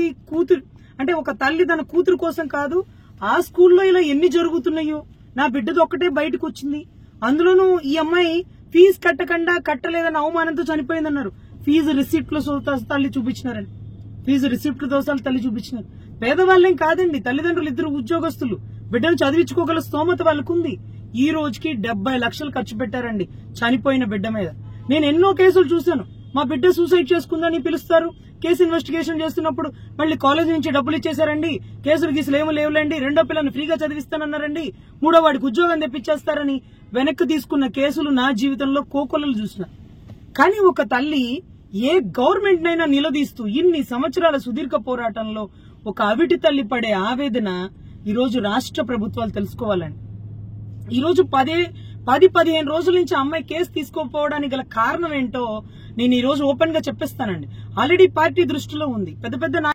ఏంటి కూతురు అంటే ఒక తల్లి తన కూతురు కోసం కాదు, ఆ స్కూల్లో ఇలా ఎన్ని జరుగుతున్నాయో నా బిడ్డది ఒక్కటే బయటకు వచ్చింది. అందులోనూ ఈ అమ్మాయి ఫీజు కట్టలేదని అవమానంతో చనిపోయిందన్నారు. ఫీజు రిసిప్ట్ లో తల్లి చూపించినారని, ఫీజు రిసిప్ట్ దోసాలు తల్లి చూపించినారు. పేదవాళ్ళేం కాదండి, తల్లిదండ్రులు ఇద్దరు ఉద్యోగస్తులు, బిడ్డను చదివించుకోగల స్తోమత వాళ్ళకుంది. ఈ రోజుకి 70 లక్షలు ఖర్చు పెట్టారండి చనిపోయిన బిడ్డ మీద. నేను ఎన్నో కేసులు చూశాను. మా బిడ్డ సూసైడ్ చేసుకుందని పిలుస్తారు, కేసు ఇన్వెస్టిగేషన్ చేస్తున్నప్పుడు మళ్ళీ కాలేజ్ నుంచి డబ్బులు ఇచ్చేశారండి, కేసులు గీసులు ఏమో లేవులేండి, రెండో పిల్లని ఫ్రీగా చదివిస్తానన్నారండి, మూడో వాడికి ఉద్యోగం తెప్పించేస్తారని వెనక్కి తీసుకున్న కేసులు నా జీవితంలో కోకొల్లలు చూసిన. కానీ ఒక తల్లి ఏ గవర్నమెంట్ నైనా నిలదీస్తూ ఇన్ని సంవత్సరాల సుదీర్ఘ పోరాటంలో ఒక అవిటి తల్లి పడే ఆవేదన ఈరోజు రాష్ట్ర ప్రభుత్వాలు తెలుసుకోవాలండి. ఈరోజు 10-15 రోజుల నుంచి అమ్మాయి కేసు తీసుకోకపోవడానికి గల కారణం ఏంటో నేను ఈ రోజు ఓపెన్ గా చెప్పేస్తానండి. ఆల్రెడీ పార్టీ దృష్టిలో ఉంది. పెద్ద